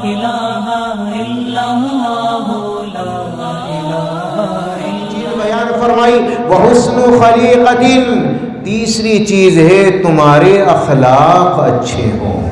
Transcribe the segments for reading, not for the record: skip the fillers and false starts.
الہ الا اللہ لا الہ الا بیان فرمائی وحسن خلیقۃ، تیسری چیز ہے تمہارے اخلاق اچھے ہوں،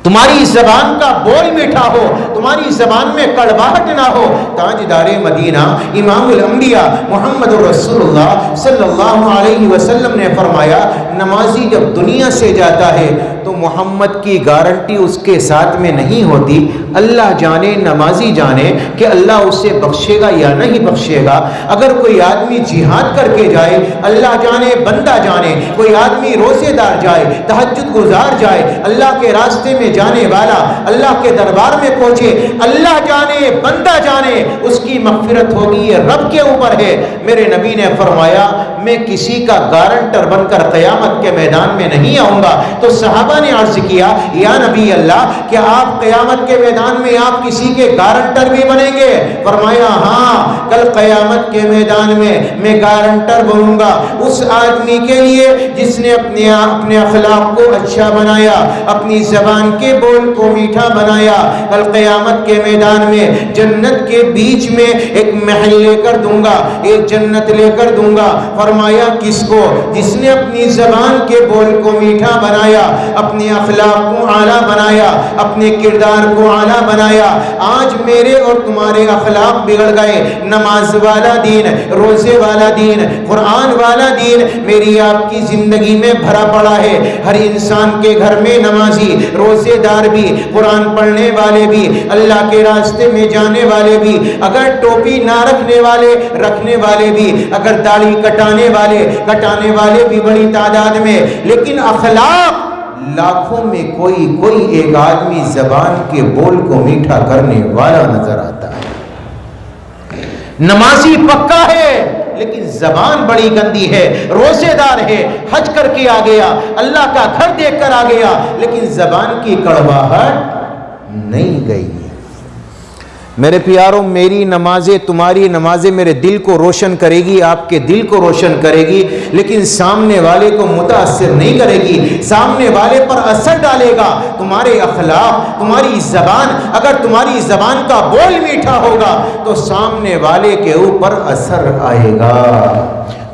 تمہاری زبان کا بول میٹھا ہو، تمہاری زبان میں کڑواہٹ نہ ہو۔ تاجدار مدینہ امام الانبیاء محمد رسول اللہ صلی اللہ علیہ وسلم نے فرمایا نمازی جب دنیا سے جاتا ہے تو محمد کی گارنٹی اس کے ساتھ میں نہیں ہوتی، اللہ جانے نمازی جانے کہ اللہ اسے بخشے گا یا نہیں بخشے گا۔ اگر کوئی آدمی جہاد کر کے جائے اللہ جانے بندہ جانے، کوئی آدمی روزے دار جائے تہجد گزار جائے اللہ کے راستے میں جانے والا اللہ کے دربار میں پہنچے، اللہ جانے بندہ جانے اس کی مغفرت ہوگی، یہ رب کے اوپر ہے۔ میرے نبی نے فرمایا میں کسی کا گارنٹر بن کر قیامت کے میدان میں نہیں آؤں گا۔ تو صحابہ نے عرض کیا یا نبی اللہ کیا آپ قیامت کے میدان میں آپ کسی کے گارنٹر بھی بنیں گے؟ فرمایا ہاں، کل قیامت کے میدان میں میں گارنٹر بنوں گا اس آدمی کے لیے جس نے اپنے اخلاق کو اچھا بنایا، اپنی زبان کے بول کو میٹھا بنایا۔ کل قیامت کے میدان میں جنت کے بیچ میں ایک محل لے کر دوں گا، ایک جنت لے کر دوں گا۔ فرمایا کس کو؟ جس نے اپنی زبان کے بول کو میٹھا بنایا، اپنے اخلاق کو اعلیٰ بنایا، اپنے کردار کو اعلیٰ بنایا۔ آج میرے اور تمہارے اخلاق بگڑ گئے، نماز والا دین، روزے والا دین، قرآن والا دین میری آپ کی زندگی میں بھرا پڑا ہے۔ ہر انسان کے گھر میں نمازی، روزے دار بھی، قرآن پڑھنے والے بھی، اللہ کے راستے میں جانے والے بھی، اگر ٹوپی نہ رکھنے والے بھی، اگر داڑھی کٹانے والے بھی بڑی تعداد میں، لیکن اخلاق لاکھوں میں کوئی ایک آدمی زبان کے بول کو میٹھا کرنے والا نظر آتا ہے۔ نمازی پکا ہے لیکن زبان بڑی گندی ہے، روزے دار ہے، حج کر کے آ گیا، اللہ کا گھر دیکھ کر آ گیا، لیکن زبان کی کڑواہٹ نہیں گئی۔ میرے پیاروں، میری نمازیں تمہاری نمازیں میرے دل کو روشن کرے گی، آپ کے دل کو روشن کرے گی، لیکن سامنے والے کو متاثر نہیں کرے گی، سامنے والے پر اثر ڈالے گا تمہارے اخلاق، تمہاری زبان۔ اگر تمہاری زبان کا بول میٹھا ہوگا تو سامنے والے کے اوپر اثر آئے گا۔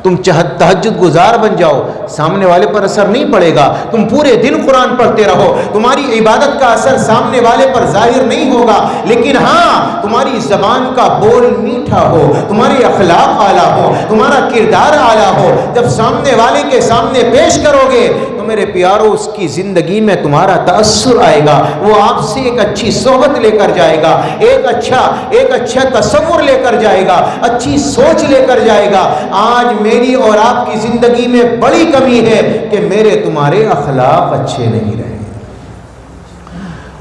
تم تہجد گزار بن جاؤ، سامنے والے پر اثر نہیں پڑے گا۔ تم پورے دن قرآن پڑھتے رہو، تمہاری عبادت کا اثر سامنے والے پر ظاہر نہیں ہوگا، لیکن ہاں تمہاری زبان کا بول میٹھا ہو، تمہارے اخلاق اعلیٰ ہو، تمہارا کردار اعلیٰ ہو، جب سامنے والے کے سامنے پیش کرو گے تو میرے پیارو اس کی زندگی میں تمہارا تأثر آئے گا، وہ آپ سے ایک اچھی صحبت لے کر جائے گا، ایک اچھا تصور لے کر جائے گا، اچھی سوچ لے کر جائے گا۔ آج میری اور آپ کی زندگی میں بڑی کمی ہے کہ میرے تمہارے اخلاق اچھے نہیں رہے۔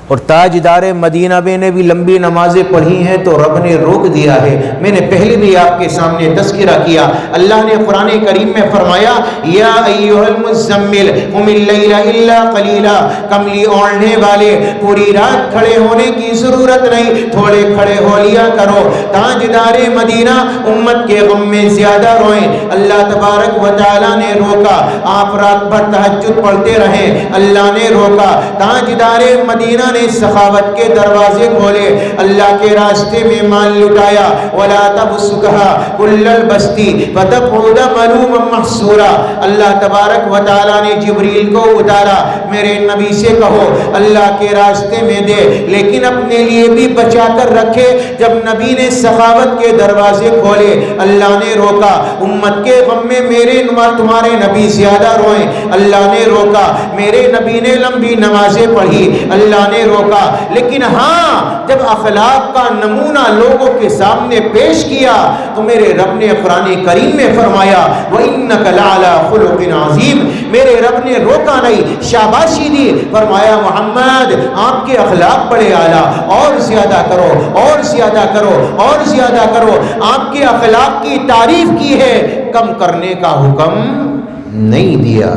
اور تاجدار مدینہ نے بھی لمبی نمازیں پڑھی ہیں تو رب نے روک دیا ہے۔ میں نے پہلے بھی آپ کے سامنے تذکرہ کیا، اللہ نے قرآن کریم میں فرمایا یا ایھا المزمل قم اللیل الا قلیلا، کملی اوڑھنے والے پوری رات کھڑے ہونے کی ضرورت نہیں، تھوڑے کھڑے ہو لیا کرو۔ تاجدار مدینہ امت کے غم میں زیادہ روئیں، اللہ تبارک و تعالی نے روکا، آپ رات بھر تہجد پڑھتے رہیں، اللہ نے روکا۔ تاجدار مدینہ سخاوت کے دروازے کھولے، اللہ کے راستے میں مال لٹایا، ولا تبسطها كل البسط فتقعد ملوما محسورا۔ اللہ تبارک و تعالی نے جبریل کو اتارا، میرے نبی سے کہو اللہ کے راستے میں دے، لیکن اپنے لیے بھی بچا کر رکھے۔ جب نبی نے سخاوت کے دروازے کھولے اللہ نے روکا، امت کے غم میں میرے تمہارے نبی زیادہ روئیں، اللہ نے روکا۔ میرے نبی نے لمبی نمازیں پڑھی، اللہ نے روکا، لیکن ہاں جب اخلاق کا نمونہ لوگوں کے سامنے پیش کیا تو میرے رب نے قرآن کریم میں فرمایا وَإِنَّكَ لَعَلَىٰ خُلُقٍ عَظِيمٍ۔ میرے رب نے روکا نہیں، شاباشی دی، فرمایا محمد آپ کے اخلاق بڑے اعلیٰ، اور زیادہ کرو، اور زیادہ کرو، اور زیادہ کرو۔ آپ کے اخلاق کی تعریف کی ہے، کم کرنے کا حکم نہیں دیا۔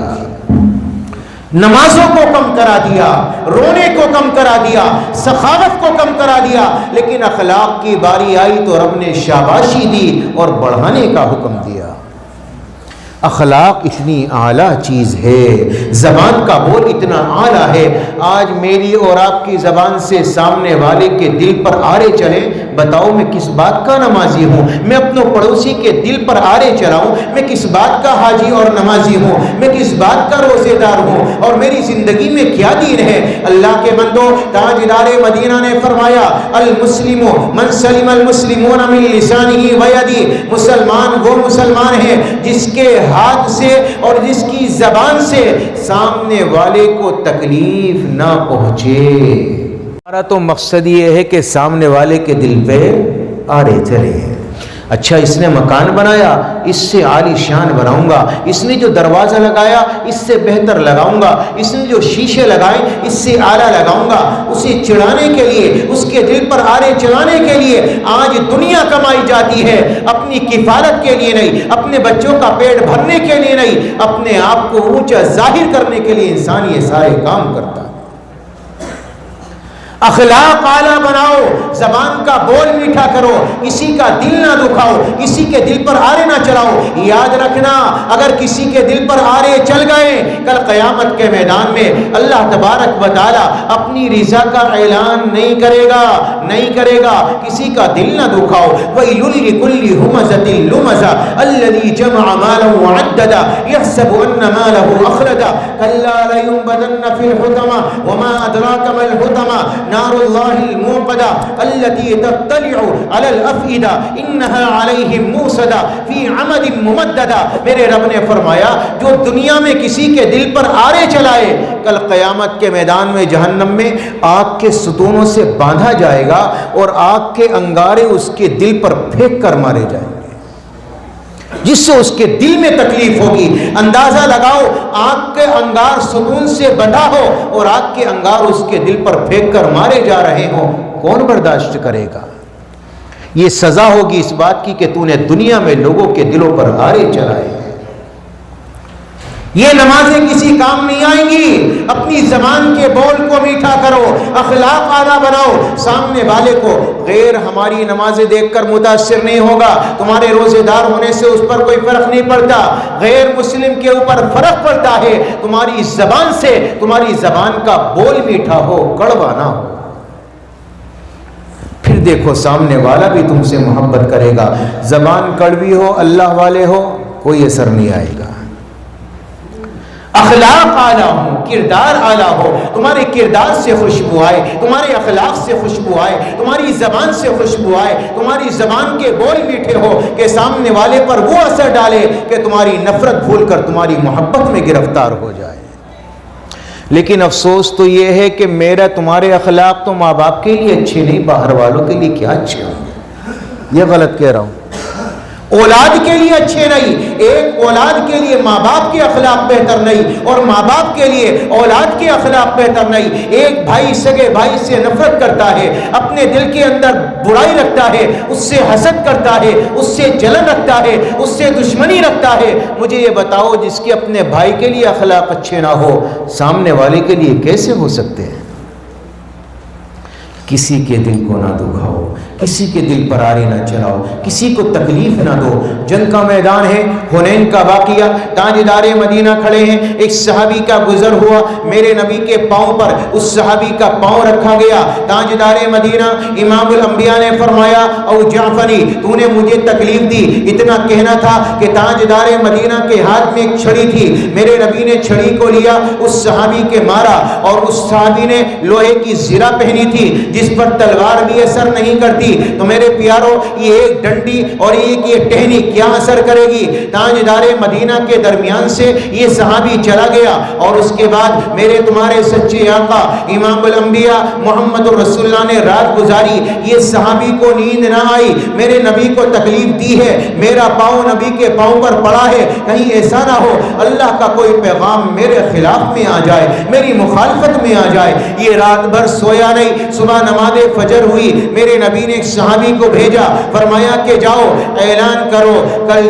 نمازوں کو کم کرا دیا، رونے کو کم کرا دیا، سخاوت کو کم کرا دیا، لیکن اخلاق کی باری آئی تو رب نے شاباشی دی اور بڑھانے کا حکم دیا۔ اخلاق اتنی اعلیٰ چیز ہے، زبان کا بول اتنا اعلیٰ ہے۔ آج میری اور آپ کی زبان سے سامنے والے کے دل پر آرے چلے، بتاؤ میں کس بات کا نمازی ہوں؟ میں اپنے پڑوسی کے دل پر آرے چلاؤں، میں کس بات کا حاجی اور نمازی ہوں؟ میں کس بات کا روزے دار ہوں؟ اور میری زندگی میں کیا دین ہے؟ اللہ کے بندو، تاجدار مدینہ نے فرمایا المسلم من سلم المسلمون من لسانه ویدی، مسلمان وہ مسلمان ہے جس کے ہاتھ سے اور جس کی زبان سے سامنے والے کو تکلیف نہ پہنچے۔ ہمارا تو مقصد یہ ہے کہ سامنے والے کے دل پہ آرے چلے۔ اچھا اس نے مکان بنایا، اس سے عالی شان بناؤں گا، اس نے جو دروازہ لگایا اس سے بہتر لگاؤں گا، اس نے جو شیشے لگائے اس سے اعلیٰ لگاؤں گا۔ اسے چڑھانے کے لیے، اس کے دل پر آرے چلانے کے لیے آج دنیا کمائی جاتی ہے، اپنی کفالت کے لیے نہیں، اپنے بچوں کا پیٹ بھرنے کے لیے نہیں، اپنے آپ کو اونچا ظاہر کرنے کے لیے انسان یہ سارے کام کرتا ہے۔ اخلاق اعلیٰ بناؤ، زبان کا بول میٹھا کرو، کسی کا دل نہ دکھاؤ، کسی کے دل پر آرے نہ چلاؤ۔ یاد رکھنا اگر کسی کے دل پر آرے چل گئے، کل قیامت کے میدان میں اللہ تبارک و تعالی اپنی رضا کا اعلان نہیں کرے گا۔ کسی کا دل نہ دکھاؤ۔ وَيْلٌ لِكُلِّ هُمَزَةٍ لُمَزَةٍ الَّذِي جَمَعَ مَالًا وَعَدَّدَ يَحْسَبُ أَنَّ مَالَهُ أَخْلَدَ كَلَّا لَيُنبَذَنَّ فِي الْحُطَمَةِ وَمَا أَدْرَاكَ مَا الْحُطَمَةُ نار اللہ الموقدہ التي تطلع على الافئدہ انہا علیہم موصدہ فی عمد ممددہ۔ میرے رب نے فرمایا جو دنیا میں کسی کے دل پر آرے چلائے، کل قیامت کے میدان میں جہنم میں آگ کے ستونوں سے باندھا جائے گا اور آگ کے انگارے اس کے دل پر پھینک کر مارے جائیں گے، جس سے اس کے دل میں تکلیف ہوگی۔ اندازہ لگاؤ آگ کے انگار ستون سے بندھا ہو اور آگ کے انگار اس کے دل پر پھینک کر مارے جا رہے ہوں، کون برداشت کرے گا؟ یہ سزا ہوگی اس بات کی کہ تو نے دنیا میں لوگوں کے دلوں پر آرے چلائے۔ یہ نمازیں کسی کام نہیں آئیں گی۔ اپنی زبان کے بول کو میٹھا کرو، اخلاق اعلیٰ بناؤ، سامنے والے کو غیر ہماری نمازیں دیکھ کر متاثر نہیں ہوگا۔ تمہارے روزے دار ہونے سے اس پر کوئی فرق نہیں پڑتا، غیر مسلم کے اوپر فرق پڑتا ہے تمہاری زبان سے، تمہاری زبان کا بول میٹھا ہو، کڑوا نہ ہو۔ پھر دیکھو سامنے والا بھی تم سے محبت کرے گا۔ زبان کڑوی ہو، اللہ والے ہو، کوئی اثر نہیں آئے گا۔ اخلاق اعلیٰ ہو، کردار اعلیٰ ہو، تمہارے کردار سے خوشبو آئے، تمہارے اخلاق سے خوشبو آئے، تمہاری زبان سے خوشبو آئے، تمہاری زبان کے بول میٹھے ہو کہ سامنے والے پر وہ اثر ڈالے کہ تمہاری نفرت بھول کر تمہاری محبت میں گرفتار ہو جائے۔ لیکن افسوس تو یہ ہے کہ میرا تمہارے اخلاق تو ماں باپ کے لیے اچھے نہیں، باہر والوں کے لیے کیا اچھے ہوں گے؟ یہ غلط کہہ رہا ہوں۔ اولاد کے لیے اچھے نہیں، ایک اولاد کے لیے ماں باپ کے اخلاق بہتر نہیں، اور ماں باپ کے لیے اولاد کے اخلاق بہتر نہیں۔ ایک بھائی سگے بھائی سے نفرت کرتا ہے، اپنے دل کے اندر برائی رکھتا ہے، اس سے حسد کرتا ہے، اس سے جلن رکھتا ہے، اس سے دشمنی رکھتا ہے۔ مجھے یہ بتاؤ جس کے اپنے بھائی کے لیے اخلاق اچھے نہ ہو، سامنے والے کے لیے کیسے ہو سکتے ہیں؟ کسی کے دل کو نہ دکھاؤ، کسی کے دل پر آرے نہ چلاؤ، کسی کو تکلیف نہ دو۔ جنگ کا میدان ہے، حنین کا واقعہ، تاجدار مدینہ کھڑے ہیں، ایک صحابی کا گزر ہوا، میرے نبی کے پاؤں پر اس صحابی کا پاؤں رکھا گیا۔ تاجدار مدینہ امام الانبیاء نے فرمایا او جعفنی، تو نے مجھے تکلیف دی۔ اتنا کہنا تھا کہ تاجدار مدینہ کے ہاتھ میں ایک چھڑی تھی، میرے نبی نے چھڑی کو لیا، اس صحابی کے مارا، اور اس صحابی نے لوہے کی زرہ پہنی تھی جس پر تلوار بھی اثر نہیں کرتی۔ تو میرے پیاروں یہ ایک ڈنڈی اور یہ ٹہنی کیا اثر کرے گی؟ تاجدار مدینہ کے درمیان سے یہ صحابی چلا گیا، اور اس کے بعد میرے تمہارے سچے آقا امام الانبیاء محمد رسول اللہ نے رات گزاری، یہ صحابی کو نیند نہ آئی، میرے نبی کو تکلیف دی ہے، میرا پاؤں نبی کے پاؤں پر پڑا ہے، کہیں ایسا نہ ہو اللہ کا کوئی پیغام میرے خلاف میں آ جائے، میری مخالفت میں آ جائے۔ یہ رات بھر سویا نہیں، صبح نماز فجر ہوئی، میرے نبی نے ایک صحابی کو بھیجا، فرمایا کہ جاؤ اعلان کرو کل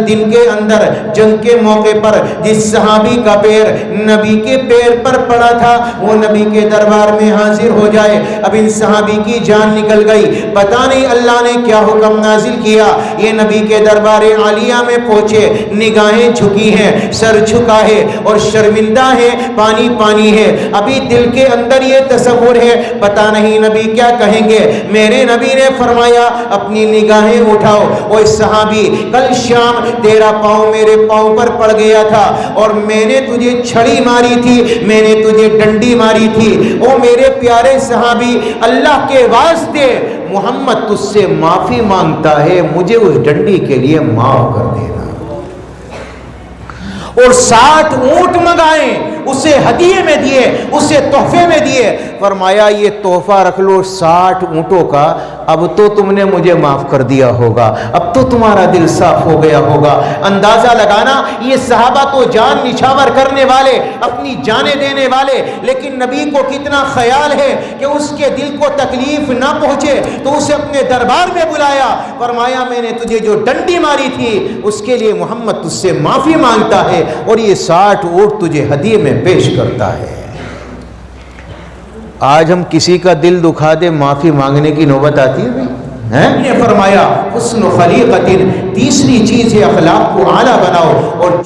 دن کے اندر جنگ کے موقع پر جس صحابی کا پیر نبی کے پیر پر پڑا تھا وہ نبی کے دربار میں حاضر ہو جائے۔ اب ان صحابی کی جان نکل گئی، پتہ نہیں اللہ نے کیا حکم نازل کیا۔ یہ نبی کے دربار عالیہ میں پہنچے، نگاہیں جھکی ہیں، سر جھکا ہے اور شرمندہ ہے، پانی پانی ہے۔ ابھی دل کے اندر یہ تصور ہے پتہ نہیں نبی کیا کہیں گے۔ میرے نبی نے فرمایا اپنی نگاہیں اٹھاؤ، اوہ صحابی کل شام تیرا پاؤں میرے پاؤں پر پڑ گیا تھا اور میں نے تجھے چھڑی ماری تھی، میں نے تجھے ڈنڈی ماری تھی۔ او میرے پیارے صحابی، اللہ کے واسطے محمد تجھ سے معافی مانگتا ہے، مجھے اس ڈنڈی کے لیے معاف کر دینا۔ اور 60 اونٹ منگائیں، اسے ہدیے میں دیے، اسے تحفے میں دیے۔ فرمایا یہ تحفہ رکھ لو 60 اونٹوں کا، اب تو تم نے مجھے معاف کر دیا ہوگا، اب تو تمہارا دل صاف ہو گیا ہوگا۔ اندازہ لگانا یہ صحابہ تو جان نچھاور کرنے والے، اپنی جانیں دینے والے، لیکن نبی کو کتنا خیال ہے کہ اس کے دل کو تکلیف نہ پہنچے، تو اسے اپنے دربار میں بلایا۔ فرمایا میں نے تجھے جو ڈنڈی ماری تھی اس کے لیے محمد تجھ سے معافی مانگتا ہے اور یہ 60 اونٹ تجھے ہدیے میں پیش کرتا ہے۔ آج ہم کسی کا دل دکھا دے معافی مانگنے کی نوبت آتی ہے بھائی؟ نے فرمایا حسن خلیقت، تیسری چیز ہے اخلاق کو اعلیٰ بناؤ اور